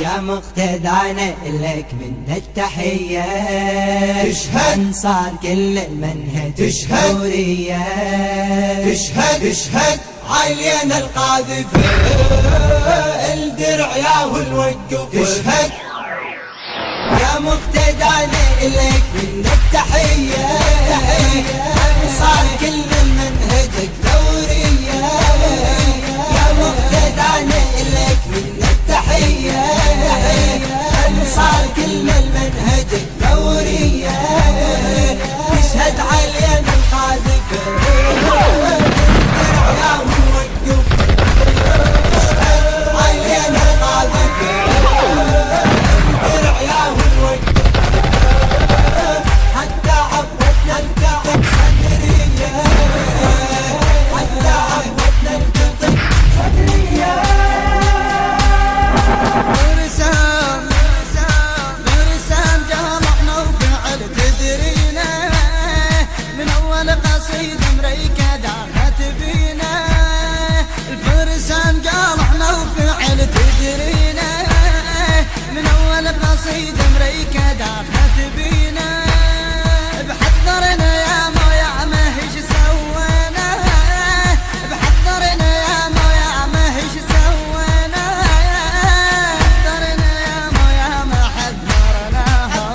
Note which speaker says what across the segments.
Speaker 1: يا مقتدانا لك من التحية
Speaker 2: تشهد
Speaker 1: أنصار كل المنهج
Speaker 2: تشهد تشهد علينا القاذفة الدرع ياهو الوقف تشهد
Speaker 1: يا مقتدانا لك من التحية أنصار كل المنهج ثورية يا مقتدانا لك من التحية أنصار كل المنهج الثورية تشهد علينا القاذفة الدرع ياهو الوقف تشهد علينا القاذفة الدرع ياهو الوقف حتى عبتنا الكعب صدرية حتى عبتنا الكعب صدرية
Speaker 3: فرسان جمعنا وفعل تدرينا من أول قصيد أمريكا داخت بينا الفرسان جمعنا وفعل تدرينا من أول قصيد أمريكا داخت بينا بحضرنا يا ما هيش سوينا بحضرنا يا ما هيش سوينا حضرنا يا ما حضرناها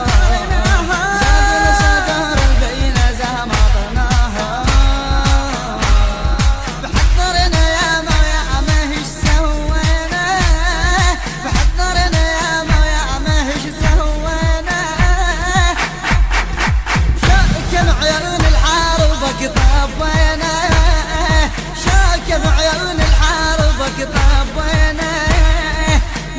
Speaker 3: زاد الصدر بين زمطناها بحضرنا يا ما هيش سوينا بحضرنا يا ما هيش سوينا شاكم عيون الحاربك طبينا شاكم عيون الحاربك طبينا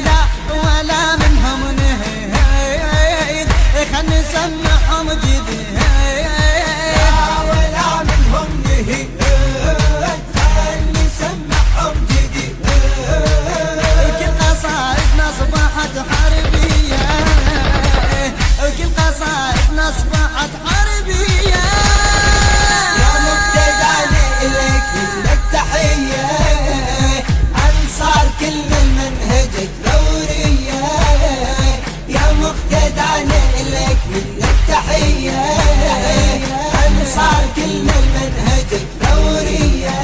Speaker 3: لا ولا منهم نهيد خل نسمعهم جديد
Speaker 2: لا ولا منهم نهيد خل نسمعهم جديد
Speaker 3: كل قصائدنا أصبحت حربية كل قصائدنا أصبحت حربية
Speaker 1: يا مقتدانا لك من التحية أنصار كل المنهج الثورية يا مقتدانا لك من التحية أنصار كل المنهج الثورية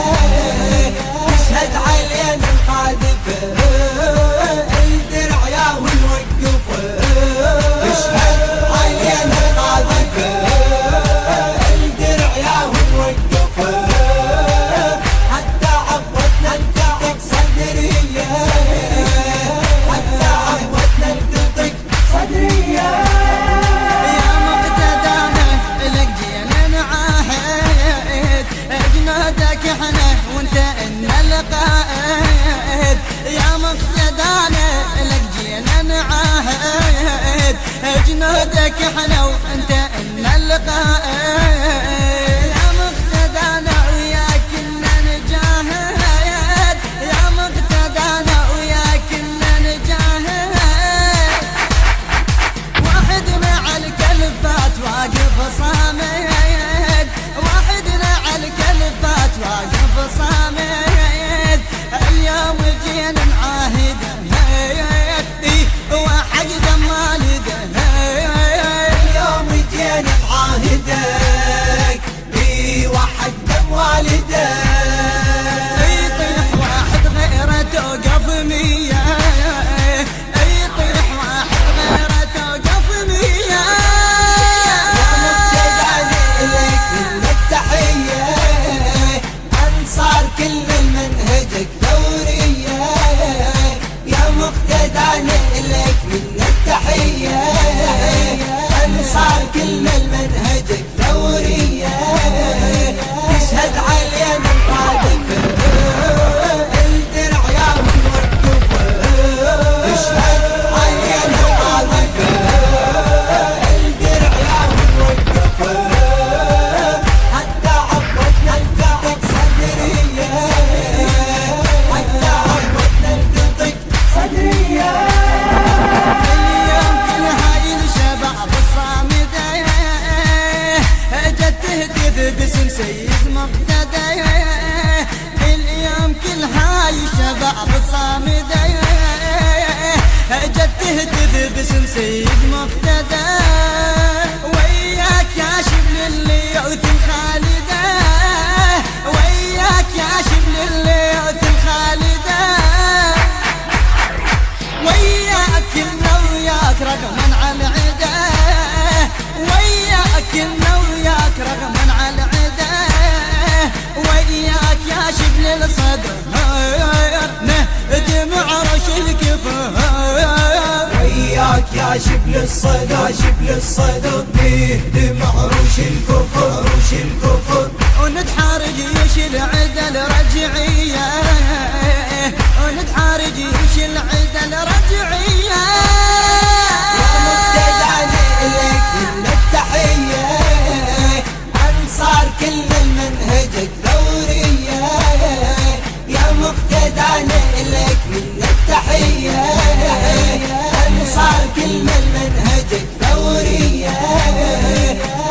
Speaker 1: تشهد علينا القاذفة الدرع ياهو الوقف
Speaker 2: تشهد علينا القاذفة
Speaker 1: الدرع ياهو الوقف حتى عبتنا الكعب صدرية حتى عبتنا الكعب صدرية
Speaker 3: يا مقتدانا لك جينا نعاهد جنودك احنا وانت ان القائد يا مقتدانا لك جينا نعاهد جنودك احنا وانت ان القائد يا مقتدانا وياك إننا نجاهد يا مقتدانا وياك إننا نجاهد واحد مع الكلفات واقف صامد واحدنا على الكلفات واقف صامد اليوم جينا نعاهد وحق دم والده
Speaker 1: اليوم جينا نعاهدك وحق دم والدك
Speaker 3: يطيح واحد غيره توقف مية يطيح واحد غيره توقف مية
Speaker 1: يا مقتدانا لك من التحية أنصار كل المنهج الثورية يا مقتدانا لك من التحية أنصار كل المنهج الثورية تشهد علينا القاذفة الدرع ياهو الوقف
Speaker 2: تشهد علينا القاذفة
Speaker 1: الدرع ياهو الوقف حتى عبتنا الكعب صدرية حتى عبتنا الكعب صدرية
Speaker 3: اليوم كل هاي الشباب الصامدة جت تهتف باسم سيد مقتدى اليوم كل هاي الشباب الصامدة جت السيد مقتدى وياك يا شبل الليوث الخالدة وياك يا شبل الليوث الخالدة وياك كنا وياك رغما على العدا وياك كنا وياك رغما على العدا وياك يا شبل الصدر نهدم عرش الكفار
Speaker 2: وياك يا شبل الصدى شبل الصدى نهدم عروش الكفر عروش الكفر
Speaker 3: ونتحار جيوش العدا الرجعية ونتحار جيوش العدا الرجعية
Speaker 2: يا مقتدى لك من التحية أنصار كل من منهجك ثورية يا مقتدى لك من التحية أنصار كل من منهجك ثورية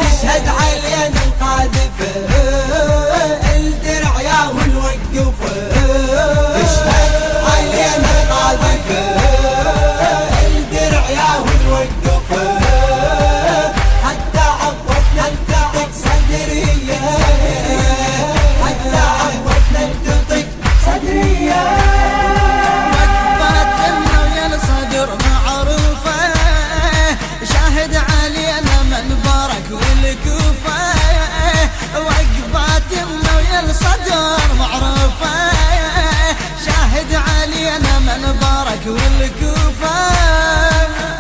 Speaker 2: تشهد علينا القاذفة الدرع يا والوقفة تشهد علينا القاذفة الدرع يا والوقفة حتى عبرتنا التقك صدرية حتى عبرتنا التقك صدرية
Speaker 3: وقفات ويا الصدر معروفة شاهد علينا من بارك والكوفة وقفات ويا الصدر معروفة شاهد علينا من بارك والكوفة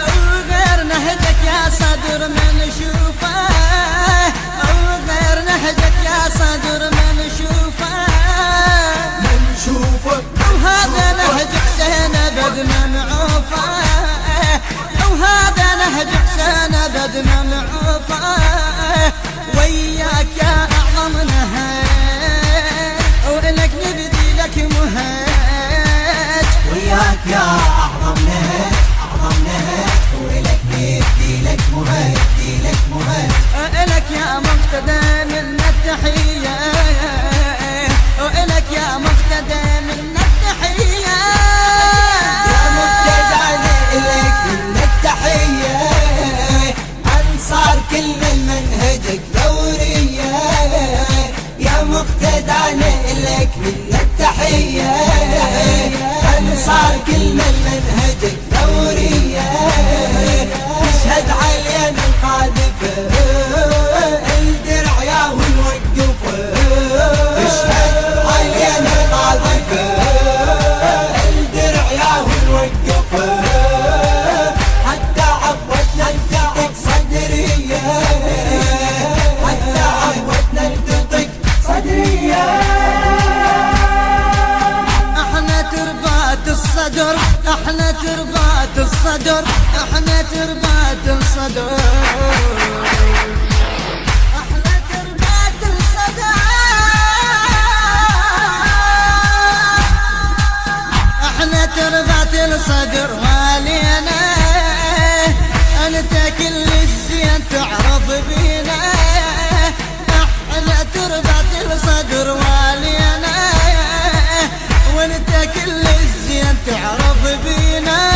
Speaker 3: وغير نهجك يا صدر من نشوفه وغير نهجك يا صدر من نشوفه
Speaker 2: نشوفك
Speaker 3: وهذا نهج حسين بدنا نعوفه وهذا نهج حسين بدنا نعوفه وياك يا أعظم نهج ولك نبدي لك مهج
Speaker 2: وياك يا أعظم نهج أعظم نهج ولك ندي لك مهج ندي لك مهج
Speaker 3: لك يا مقتدى من التحية ولك يا مقتدى من التحية
Speaker 2: يا مقتدى لك من التحية أنصار كل من منهجك ثورية يا مقتدى لك من التحية أنصار كل من منهجك ثورية تشهد علينا القاذفة الدرع يا والوقفة تشهد علينا القاذفة الدرع يا والوقفة حتى عبرتنا التقك صدرية حتى عبرتنا التقك صدرية
Speaker 3: احنا تربات الصدر احنا تربات الصدر احنا تربات الصدر احنا تربات الصدر احنا تربات الصدر والينا انت كل الزين تعرف بينا احنا تربات الصدر والينا وانت كل الزين تعرف بينا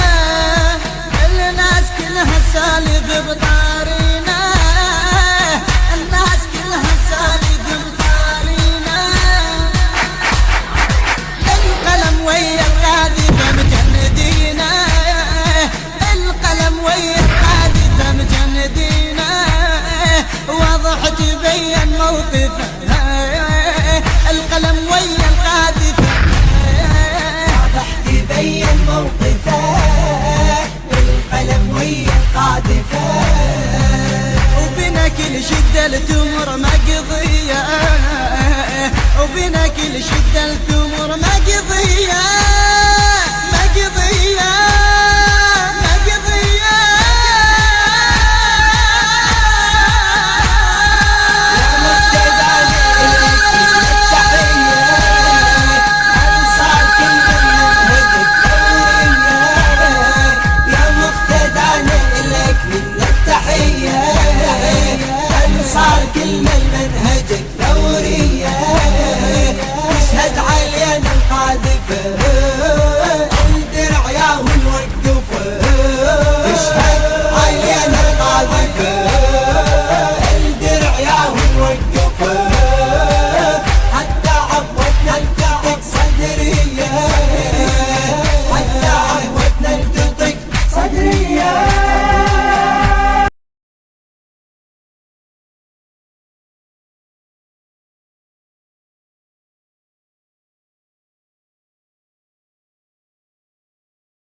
Speaker 3: الناس كلها سالف بطارينا الناس كلها سالف بطارينا القلم ويا القاذفة مجندينا القلم ويا القاذفة مجندينا واضح تبين موقفه القلم ويا القاذفة
Speaker 2: واضح تبين موقفه القلم ويا القاذفة
Speaker 3: وبنا كل شدة التمر مقضية وبنا كل شدة التمر مقضية